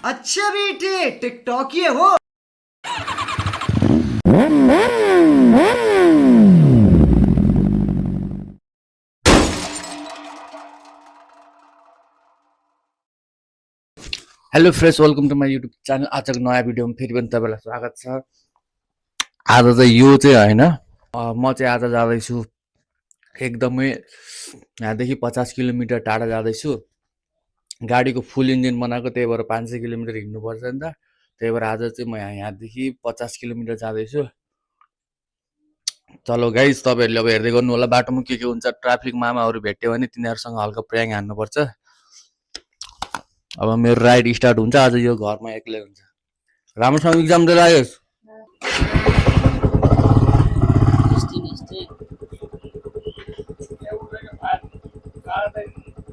अच्छा बेटे टिकटॉक ये हो। Hello friends, welcome to my YouTube channel. आजको नयाँ भिडियोमा फेरि पनि तपाईँलाई स्वागत छ। आज चाहिँ यो चाहिँ होइन, म चाहिँ आज जाँदैछु एकदमै यहाँदेखि 50 किलोमिटर टाढा जाँदैछु। गाडीको फुल इन्जिन बनाएको, त्यही भएर 500 किलोमिटर हिँड्नुपर्छ नि त। त्यही भएर आज चाहिँ म यहाँदेखि 50 किलोमिटर जाँदैछु। चलो गाइस, तपाईँहरूले अब हेर्दै गर्नु होला बाटोमा के हुन्छ। ट्राफिकमा आमाहरू भेट्यो भने तिनीहरूसँग हल्का प्र्याङ हान्नुपर्छ। अब मेरो राइड स्टार्ट हुन्छ। आज यो घरमा एक्लै हुन्छ। राम्रोसँग इक्जाम दिएर आयोस्।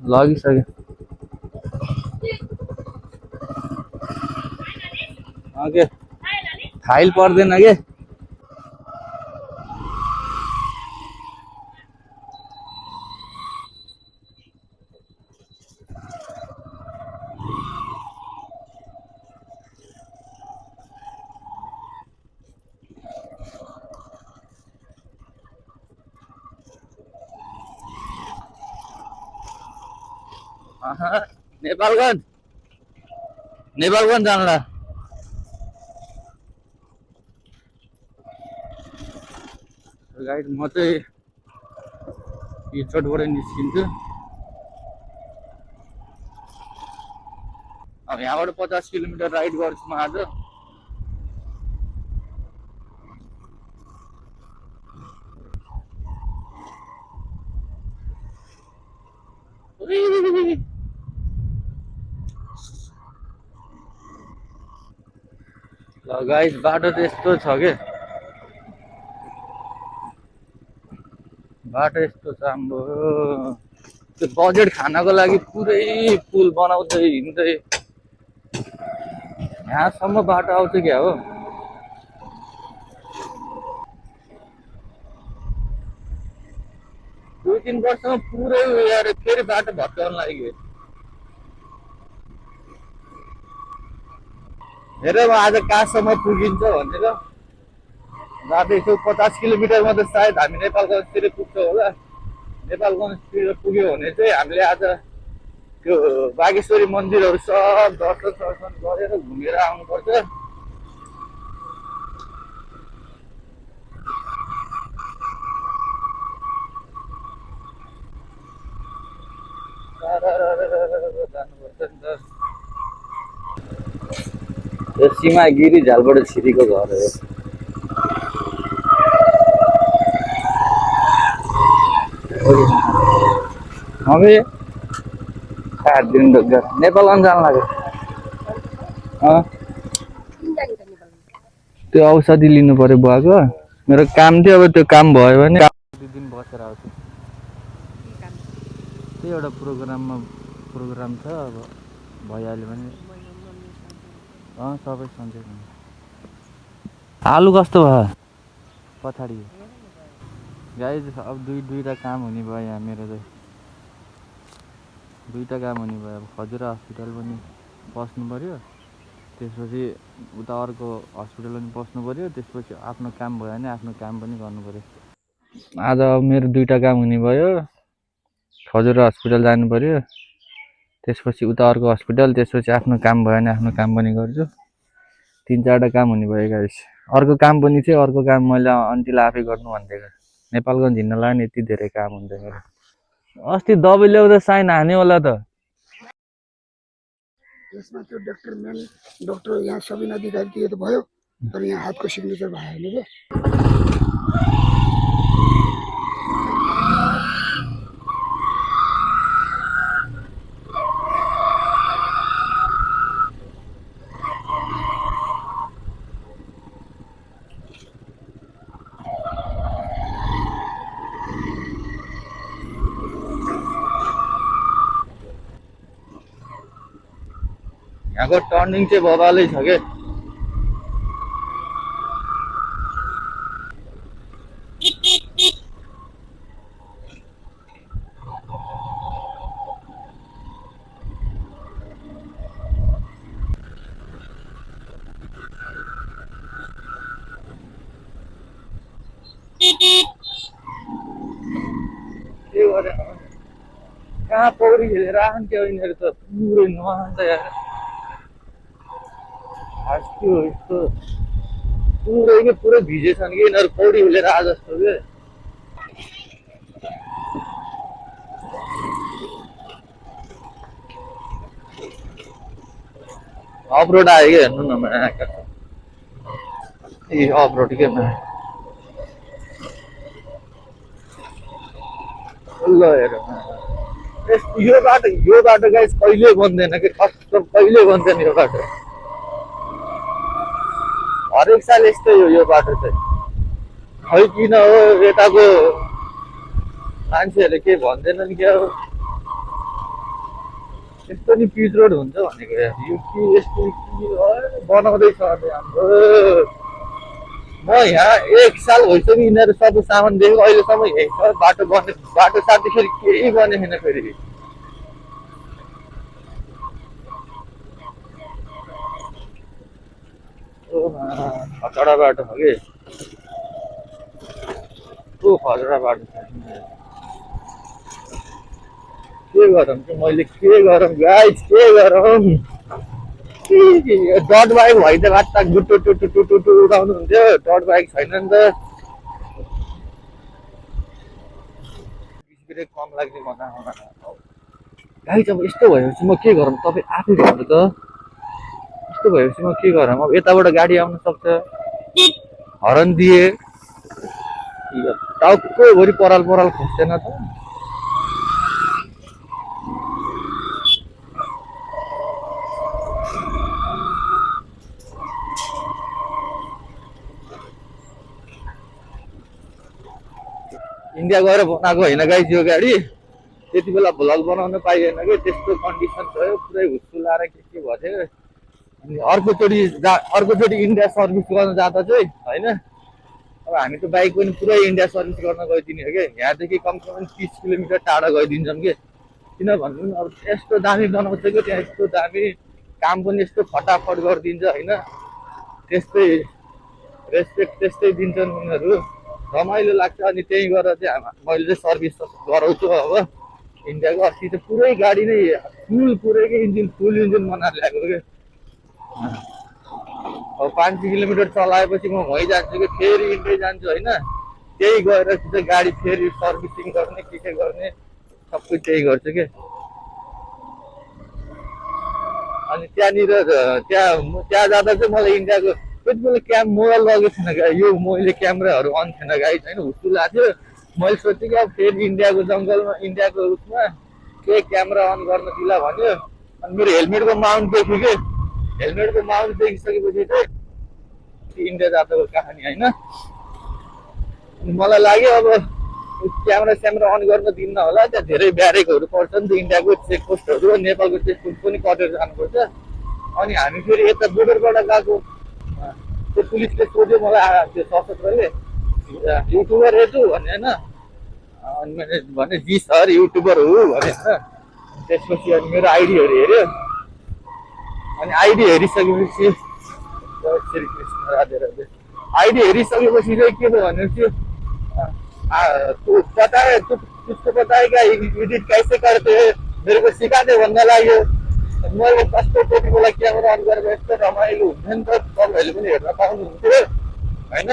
लगिसक्यो के फाइल पर्दैन के। नेपालगञ्ज नेपालगञ्ज जानला गाइड। म चाहिँ इचोटबाट निस्किन्छु। अब यहाँबाट 50 किलोमिटर राइड गर्छु म आज। ल गाइस, बाटो त यस्तो छ के, बाटो यस्तो छ हाम्रो। त्यो बजेट खानको लागि पुरै पुल बनाउँदै हिँड्दै यहाँसम्म बाटो आउँछ क्या हो। 2-3 वर्षमा पुरै यार फेरि बाटो भत्काउन लाग्यो। हेर, म आज कहाँसम्म पुगिन्छ भनेर जाँदैछु। 50 किलोमिटरमा त सायद हामी नेपालगञ्जतिर पुग्छौँ होला। नेपालगञ्जतिर पुग्यो भने चाहिँ हामीले आज त्यो बागेश्वरी मन्दिरहरू सब दर्शन गरेर घुमेर आउनुपर्छ। जानुपर्छ नि त। यो सीमा गिरी झालबाट छिरीको घर हो। हामी 7 दिन नेपालगञ्ज जानु लाग्यो। त्यो औषधि लिनु पर्यो बुवाको। मेरो काम थियो, अब त्यो काम भयो भने 2 दिन बसेर आउँछु। त्यही एउटा प्रोग्राम छ, अब भइहाल्यो भने सबै सन्चै। आलु कस्तो भयो पछाडि गाइज। अब दुईवटा काम हुने भयो यहाँ मेरो चाहिँ। 2टा काम हुने भयो। अब खजुरा हस्पिटल पनि पस्नु पऱ्यो, त्यसपछि उता अर्को हस्पिटल पनि पस्नु पऱ्यो, त्यसपछि आफ्नो काम भयो भने आफ्नो काम पनि गर्नु पऱ्यो। आज मेरो 2टा काम हुने भयो। खजुरा हस्पिटल जानु पऱ्यो, त्यसपछि उता अर्को हस्पिटल, त्यसपछि आफ्नो काम भयो भने आफ्नो काम पनि गर्छु। 3-4टा काम हुने भयो गाइस। अर्को काम पनि थियो, अर्को काम मैले अन्तिलाई आफै गर्नु भनिदिएको। नेपालगञ्ज हिँड्न लाग्ने यति धेरै काम हुन्छ मेरो। अस्ति दबाई ल्याउँदा साइन हान्यो होला त। त्यसमा त्यो डाक्टर मेन डाक्टर यहाँ सबिन अधिकारी दिए त भयो, तर यहाँ हातको सिग्नेचर भएन के। यहाँको टर्निङ चाहिँ बबालै छ के। कहाँ पौडी खेलेर आउँथ्यो यिनीहरू त पुरै नुहाउँछ यार हाँस्थ्यो यस्तो पुरै भिजेछन् कि यिनीहरू पौडी खेलेर आए जस्तो के अफरोड आयो कि हेर्नु न ए अफरोड के ल हेर यो बाटो गाइस कहिले बन्दैन कि कहिले बन्दैन यो बाटो हरेक साल यस्तै हो यो बाटो चाहिँ खै किन हो यताको मान्छेहरूले के भन्दैनन् क्या हो यस्तो नि पिच रोड हुन्छ भनेको यार यो के यस्तो बनाउँदैछ अहिले हाम्रो म यहाँ 1 साल भइसक्यो यिनीहरू सबै सामान दिएको अहिलेसम्म यही छ बाटो साट्दाखेरि केही बने छैन फेरि खतरा बाटो हो कि खतरा बाटो छ के गरौँ कि मैले के गरौँ गाइस के गरौँ डट बाइक भइ त बाटा गुटु टुटु टुटु टु उडाउनु हुन्थ्यो डट बाइक छैन नि त ब्रेक कम लाग्ने बनाउन गाइस अब यस्तो भएपछि म के गरौँ तपाईँ आफै भन्नु त यस्तो भएपछि म के गरौँ अब यताबाट गाडी आउन सक्छ हर्न दिए टाउको भरि पराल खस्दैन त इन्डिया गएर बनाएको होइन गाइस यो गाडी त्यति बेला भ्लग बनाउन पाइएन कि त्यस्तो कन्डिसन भयो पुरै हुस्सुलाएर के भयो अनि अर्कोचोटि इन्डिया सर्भिस गर्न जाँदा चाहिँ होइन अब हामी त बाइक पनि पुरै इन्डिया सर्भिस गर्न गइदिने हो कि यहाँदेखि कमसेकम 30 किलोमिटर टाढा गइदिन्छन् कि किन भन्नु अब यस्तो दामी बनाउँछ कि त्यहाँ यस्तो दामी काम पनि यस्तो फटाफट गरिदिन्छ होइन त्यस्तै रेस्पेक्ट त्यस्तै दिन्छन् उनीहरू रमाइलो लाग्छ अनि त्यही गरेर चाहिँ मैले चाहिँ सर्भिस गराउँछु अब इन्डियाको अस्ति चाहिँ पुरै गाडी नै पुरैकै फुल इन्जिन बनाएर ल्याएको कि अब 5 किलोमिटर चलाएपछि म वहीँ जान्छु कि फेरि इन्डिया जान्छु होइन त्यही गएर चाहिँ गाडी फेरि सर्भिसिङ गर्ने के गर्ने सबै त्यही गर्छु कि अनि त्यहाँ जाँदा चाहिँ मलाई इन्डियाको त्यति बेला मोबाइल लगेको थिएन यो मैले क्यामेराहरू अन थिएन गाडी होइन हुस्सुला थियो मैले सोचेँ कि अब फेरि इन्डियाको जङ्गलमा इन्डियाको उसमा के क्यामेरा अन गर्न दिला भन्यो अनि मेरो हेलमेटको माउन्ट देख्यो कि हेलमेटको माउन्ट देखिसकेपछि चाहिँ इन्डिया जाँदाको कहानी होइन अनि मलाई लाग्यो अब क्यामेरा अन गर्न दिन्न होला त्यहाँ धेरै ब्यारेकहरू पर्छ नि त इन्डियाको चेकपोस्टहरू नेपालको चेकपोस्ट पनि कटेर जानुपर्छ अनि हामी फेरि यता बोर्डरबाट गएको त्यो पुलिसले सोध्यो मलाई त्यो सशस्त्रले युट्युबर हेर्छु भने होइन अनि मैले भने जी सर युट्युबर हो भने होइन त्यसपछि अनि मेरो आइडीहरू हेऱ्यो अनि आइडी हेरिसकेपछि श्री कृष्ण राधे राधे आइडी हेरिसकेपछि चाहिँ के भयो भनेपछि तुझको पता है क्या एडिट कैसे करते हैं मेरे को सिका दे भन्न लाग्यो मैले कस्तो त्यति बेला क्यामेरा अन गरेर यस्तो रमाइलो हुन्थ्यो नि त तपाईँहरूले पनि हेर्न पाउनुहुन्थ्यो होइन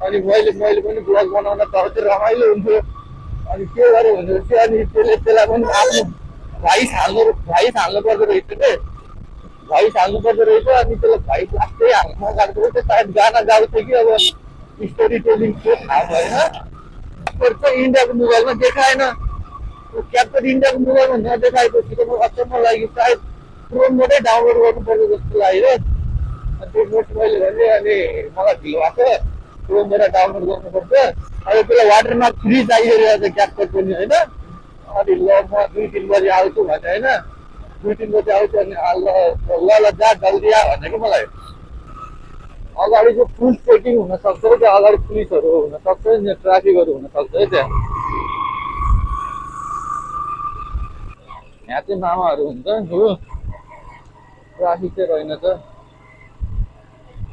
अनि मैले पनि ब्लग बनाउन पाउँथेँ रमाइलो हुन्थ्यो अनि के गरेँ भनेपछि अनि त्यसलाई पनि आफ्नो भाइस हाल्नु पर्दो रहेछ कि भाइस हाल्नु पर्दो रहेछ अनि त्यसलाई भाइस लास्टै हाल्नु नगाएको रहेछ सायद गाना गाउँथ्यो कि अब स्टोरी टेलिङ थियो थाहा भएन इन्डियाको मोबाइलमा देखाएन क्याप्चर इन्डियाको मोबाइलमा नदेखाएपछि त म अचम्म लाग्यो सायद क्रोमबाटै डाउनलोड गर्नुपर्छ जस्तो लाग्यो अनि त्यो नोट मैले भने अनि मलाई ढिलो भएको क्रोमबाट डाउनलोड गर्नुपर्छ अनि त्यसलाई वाटरमार्क फ्री चाहियो रहेछ क्याप्चर पनि होइन अनि ल म 2-3 बजी आउँछु भने होइन 2-3 बजी आउँछु अनि ल जा जल्दी आ भनेको मलाई अगाडि चाहिँ फुल चेकिङ हुनसक्छ क्या अगाडि पुलिसहरू हुनसक्छ नि ट्राफिकहरू हुनसक्छ है त्यहाँ यहाँ चाहिँ मामाहरू हुन्छ नि हो ट्राफिक चाहिँ रहेन त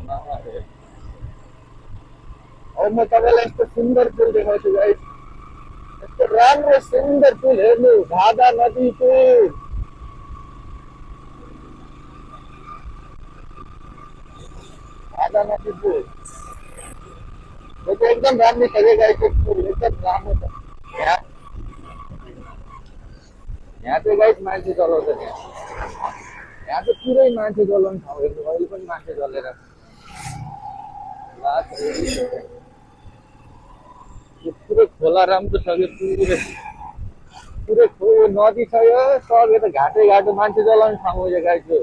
मामाहरू अब म तपाईँलाई यस्तो सुन्दर पुल देखाउँछु गाइस राम्रो सुन्दर पुल हेर्नु, भादा नदी पुल। भादा नदी पुल यो चाहिँ एकदम राम्रो छ क्या गाइस, पुल एकदम राम्रो छ। यहाँ यहाँ चाहिँ गाइस मान्छे चलाउँछ यहाँ चाहिँ पुरै मान्छे चलाउने ठाउँ हेर्नु, अहिले पनि मान्छे चलेर यो पुरै खोला राम्रो छ कि पुरै पुरै ठुलो नदी छ यो सब यता घाटै घाटो मान्छे चलाउने ठाउँ हो यो गाइस यो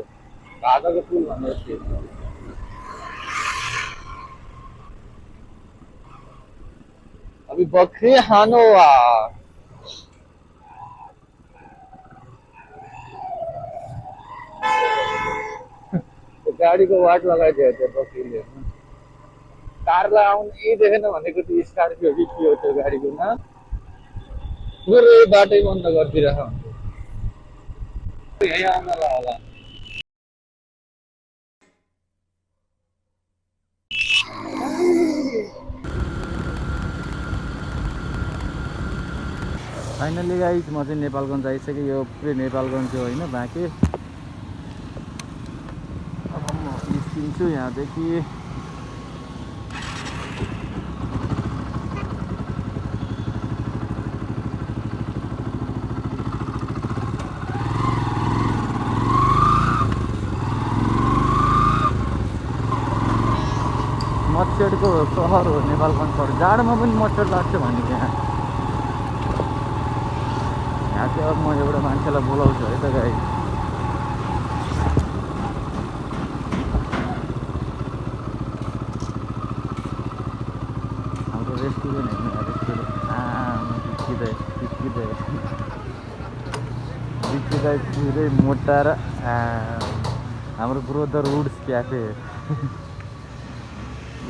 भादाको पुल भन्ने अभी बकरी खानो गाडीको वाट लगाइदियो त्यो बकरीले कारलाई आउनै देखेन भनेको त्यो स्कर्पियो कि के हो त्यो गाडीको नाम पुरै बाटै बन्द गरिदिरहेको हुन्छ यहीँ आउनला होला। फाइनली गाइस म चाहिँ नेपालगञ्ज आइसकेँ। यो पुरै नेपालगञ्ज थियो होइन बाँके। अब म निस्किन्छु यहाँदेखि। मच्छरको सहर हो नेपालगञ्ज सहर। जाडोमा पनि मच्छर लाग्छ भनेको यहाँ चाहिँ। अब म एउटा मान्छेलाई बोलाउँछु है त गाई। हाम्रो रेस्टुरेन्ट हेर्नु रेस्टुरेन्ट बिच्किँदै पुरै मोटा र हाम्रो ब्रदरहुड्स क्याफे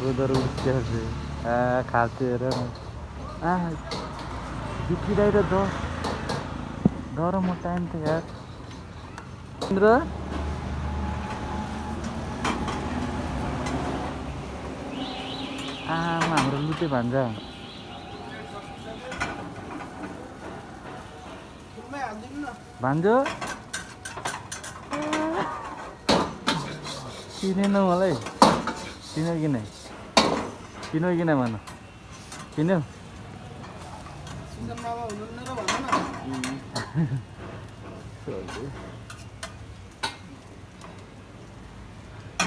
ब्रदरहुड्स क्याफे खाल्थ्यो हेर न बिच्किँदै र डर मोटा नि त यार र आमा हाम्रो लुटे भान्जा भान्जो किनेन मलाई किन्यो कि नै भन किन्यो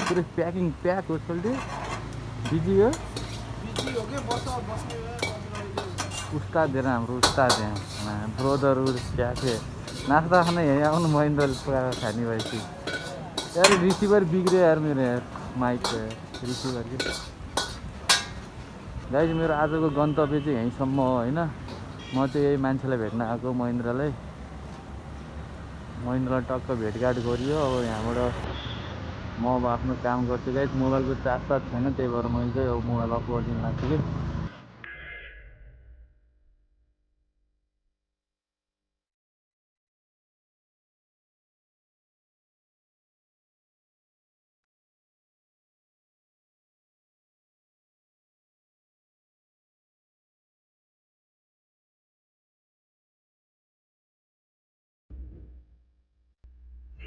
पुरै प्याकिङ प्याक हो सोल्टी बिजी हो उस्ताद दिएर हाम्रो उस्ताद यहाँ ब्रदरहुड क्याफे नास्ता खाना यहीँ आउनु महेन्द्रले पुऱ्याएर खाने भएपछि यार रिसिभर बिग्रियो यार मेरो यार माइकको रिसिभर कि गाइस मेरो आजको गन्तव्य चाहिँ यहीँसम्म हो होइन। म चाहिँ यही मान्छेलाई भेट्न आएको महेन्द्रलाई टक्क भेटघाट गरियो। अब यहाँबाट म अब आफ्नो काम गर्छु गाइस। मोबाइलको चार्ज छैन त्यही भएर मैले चाहिँ अब मोबाइल अफ गरिदिनु लाग्छु कि